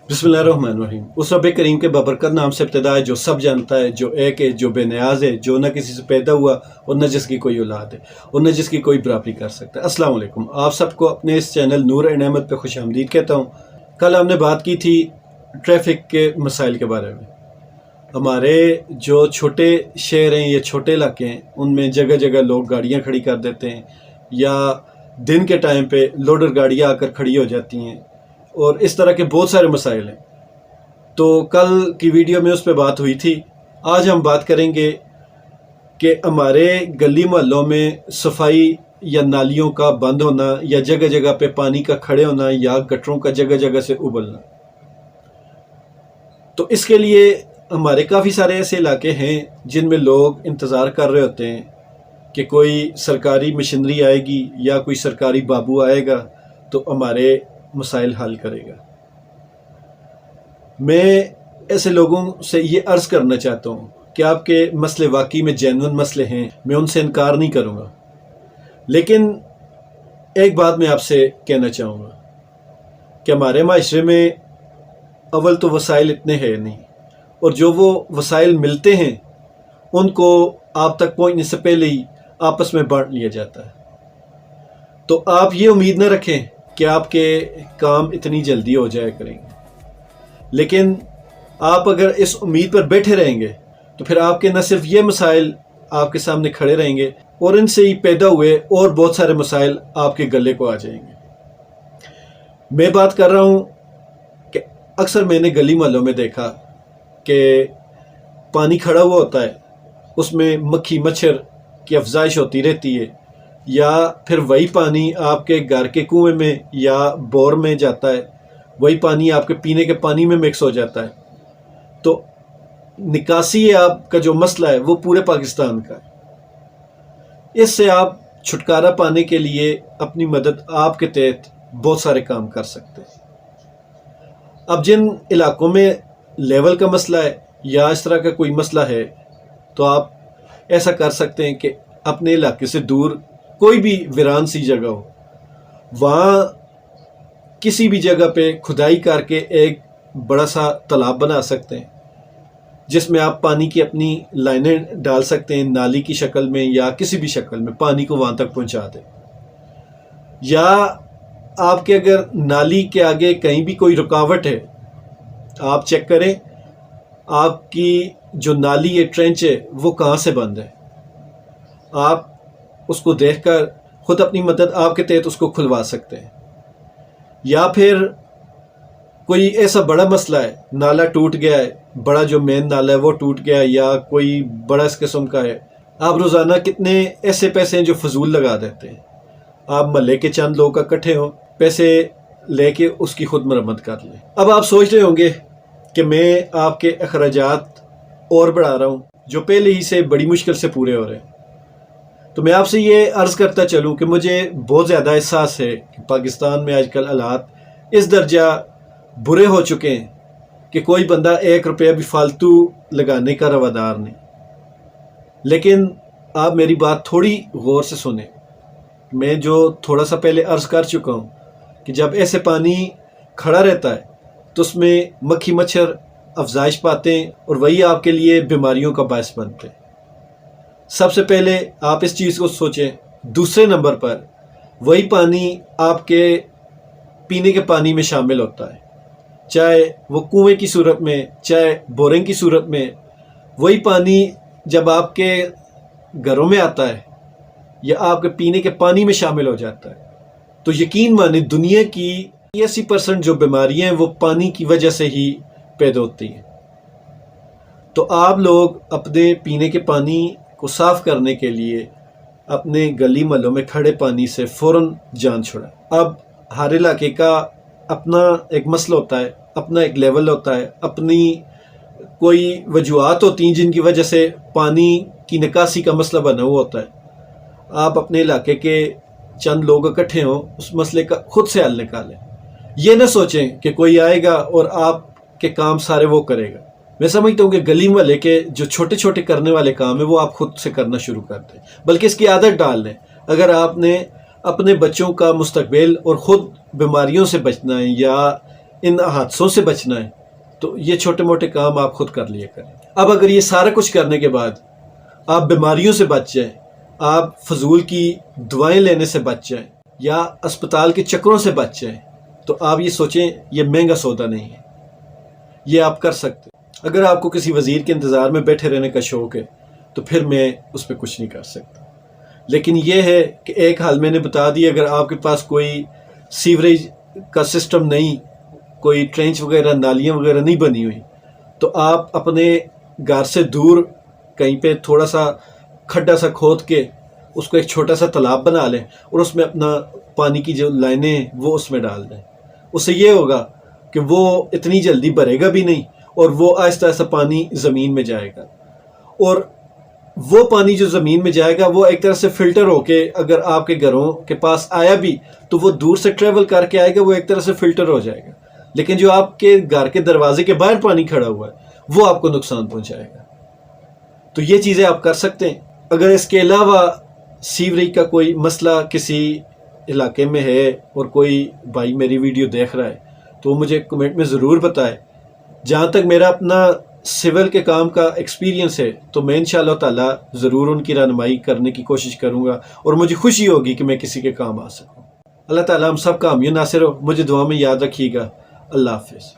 बिस्मिल्लाहिर्रहमानिर्रहीम। उस रब करीम के बबरकत नाम से इब्तिदा है जो सब जानता है, जो एक है, जो बेनियाज है, जो न किसी से पैदा हुआ और न जिसकी कोई औलाद है और न जिसकी कोई बराबरी कर सकता है। अस्सलाम वालेकुम। आप सबको अपने इस चैनल नूर एंड अहमद पे खुश आमदीद कहता हूँ। कल हमने बात की थी ट्रैफिक के मसाइल के बारे में। हमारे जो छोटे शहर हैं या छोटे इलाके हैं, उनमें जगह जगह लोग गाड़ियाँ खड़ी कर देते हैं या दिन के टाइम पे लोडर गाड़ियाँ आकर खड़ी हो जाती हैं और इस तरह के बहुत सारे मसाइल हैं। तो कल की वीडियो में उस पर बात हुई थी। आज हम बात करेंगे कि हमारे गली मोहल्लों में सफाई या नालियों का बंद होना या जगह जगह पे पानी का खड़े होना या गटरों का जगह जगह से उबलना। तो इसके लिए हमारे काफ़ी सारे ऐसे इलाके हैं जिनमें लोग इंतज़ार कर रहे होते हैं कि कोई सरकारी मशीनरी आएगी या कोई सरकारी बाबू आएगा तो हमारे मसाइल हल करेगा। मैं ऐसे लोगों से ये अर्ज़ करना चाहता हूँ कि आपके मसले वाकई में जेन्युइन मसले हैं, मैं उनसे इनकार नहीं करूँगा, लेकिन एक बात मैं आपसे कहना चाहूँगा कि हमारे माशरे में अव्वल तो वसाइल इतने हैं नहीं, और जो वो वसाइल मिलते हैं उनको आप तक पहुँचने से पहले ही आपस में बांट लिया जाता है। तो आप ये उम्मीद न रखें कि आपके काम इतनी जल्दी हो जाया करेंगे, लेकिन आप अगर इस उम्मीद पर बैठे रहेंगे तो फिर आपके न सिर्फ ये मसाइल आपके सामने खड़े रहेंगे और इनसे ही पैदा हुए और बहुत सारे मसाइल आपके गले को आ जाएंगे। मैं बात कर रहा हूँ कि अक्सर मैंने गली मोहल्लों में देखा कि पानी खड़ा हुआ होता है, उसमें मक्खी मच्छर की अफजाइश होती रहती है, या फिर वही पानी आपके घर के कुएं में या बोर में जाता है, वही पानी आपके पीने के पानी में मिक्स हो जाता है। तो निकासी आपका जो मसला है वो पूरे पाकिस्तान का है। इससे आप छुटकारा पाने के लिए अपनी मदद आपके तहत बहुत सारे काम कर सकते हैं। अब जिन इलाकों में लेवल का मसला है या इस तरह का कोई मसला है तो आप ऐसा कर सकते हैं कि अपने इलाके से दूर कोई भी वीरान सी जगह हो, वहाँ किसी भी जगह पे खुदाई करके एक बड़ा सा तालाब बना सकते हैं जिसमें आप पानी की अपनी लाइनें डाल सकते हैं, नाली की शक्ल में या किसी भी शक्ल में पानी को वहाँ तक पहुँचा दें। या आपके अगर नाली के आगे कहीं भी कोई रुकावट है, आप चेक करें आपकी जो नाली है, ट्रेंच है, वो कहाँ से बंद है। आप उसको देखकर खुद अपनी मदद आपके तहत उसको खुलवा सकते हैं। या फिर कोई ऐसा बड़ा मसला है, नाला टूट गया है, बड़ा जो मेन नाला है वो टूट गया है या कोई बड़ा इस किस्म का है, आप रोज़ाना कितने ऐसे पैसे हैं जो फजूल लगा देते हैं। आप महल्ले के चंद लोग इकट्ठे हों, पैसे लेके उसकी खुद मरम्मत कर लें। अब आप सोच रहे होंगे कि मैं आपके अखराजात और बढ़ा रहा हूँ जो पहले ही से बड़ी मुश्किल से पूरे हो रहे हैं। तो मैं आपसे ये अर्ज़ करता चलूँ कि मुझे बहुत ज़्यादा एहसास है कि पाकिस्तान में आजकल हालात इस दर्जा बुरे हो चुके हैं कि कोई बंदा एक रुपया भी फालतू लगाने का रवादार नहीं। लेकिन आप मेरी बात थोड़ी गौर से सुने। मैं जो थोड़ा सा पहले अर्ज़ कर चुका हूँ कि जब ऐसे पानी खड़ा रहता है तो उसमें मक्खी मच्छर अफजाइश पाते हैं और वही आपके लिए बीमारियों का बायस बनते हैं। सबसे पहले आप इस चीज़ को सोचें। दूसरे नंबर पर वही पानी आपके पीने के पानी में शामिल होता है, चाहे वो कुएं की सूरत में, चाहे बोरिंग की सूरत में। वही पानी जब आपके घरों में आता है या आपके पीने के पानी में शामिल हो जाता है तो यकीन माने दुनिया की 80% जो बीमारियां हैं वो पानी की वजह से ही पैदा होती हैं। तो आप लोग अपने पीने के पानी को साफ़ करने के लिए अपने गली मोहल्लों में खड़े पानी से फ़ौरन जान छुड़ाएं। अब हर इलाके का अपना एक मसला होता है, अपना एक लेवल होता है, अपनी कोई वजूहात होती हैं जिनकी वजह से पानी की निकासी का मसला बना हुआ होता है। आप अपने इलाके के चंद लोग इकट्ठे हों, उस मसले का खुद से हल निकालें। ये ना सोचें कि कोई आएगा और आपके काम सारे वो करेगा। मैं समझता हूँ कि गली मोहल्ले के जो छोटे छोटे करने वाले काम है वो आप खुद से करना शुरू कर दें, बल्कि इसकी आदत डाल लें। अगर आपने अपने बच्चों का मुस्तकबिल और ख़ुद बीमारियों से बचना है या ان حادثوں سے بچنا ہے تو یہ چھوٹے موٹے کام آپ خود کر لیا کریں۔ اب اگر یہ سارا کچھ کرنے کے بعد آپ بیماریوں سے بچ جائیں، آپ فضول کی دوائیں لینے سے بچ جائیں یا اسپتال کے چکروں سے بچ جائیں، تو آپ یہ سوچیں یہ مہنگا سودا نہیں ہے، یہ آپ کر سکتے۔ اگر آپ کو کسی وزیر کے انتظار میں بیٹھے رہنے کا شوق ہے تو پھر میں اس پہ کچھ نہیں کر سکتا، لیکن یہ ہے کہ ایک حال میں نے بتا دی، اگر آپ کے پاس کوئی سیوریج کا سسٹم نہیں، کوئی ٹرینچ وغیرہ نالیاں وغیرہ نہیں بنی ہوئی، تو آپ اپنے گھر سے دور کہیں پہ تھوڑا سا کھڈا سا کھود کے اس کو ایک چھوٹا سا تالاب بنا لیں اور اس میں اپنا پانی کی جو لائنیں ہیں وہ اس میں ڈال دیں۔ اس سے یہ ہوگا کہ وہ اتنی جلدی بھرے گا بھی نہیں اور وہ آہستہ آہستہ پانی زمین میں جائے گا، اور وہ پانی جو زمین میں جائے گا وہ ایک طرح سے فلٹر ہو کے اگر آپ کے گھروں کے پاس آیا بھی تو وہ دور سے ٹریول کر کے آئے گا، وہ ایک طرح سے فلٹر ہو جائے گا۔ لیکن جو آپ کے گھر کے دروازے کے باہر پانی کھڑا ہوا ہے وہ آپ کو نقصان پہنچائے گا۔ تو یہ چیزیں آپ کر سکتے ہیں۔ اگر اس کے علاوہ سیوریج کا کوئی مسئلہ کسی علاقے میں ہے اور کوئی بھائی میری ویڈیو دیکھ رہا ہے تو وہ مجھے کمنٹ میں ضرور بتائے۔ جہاں تک میرا اپنا سول کے کام کا ایکسپیرینس ہے تو میں انشاءاللہ تعالی ضرور ان کی رہنمائی کرنے کی کوشش کروں گا، اور مجھے خوشی ہوگی کہ میں کسی کے کام آ سکوں۔ اللہ تعالیٰ ہم سب کا حامی و ناصر ہو۔ مجھے دعا میں یاد رکھیے گا۔ اللہ حافظ۔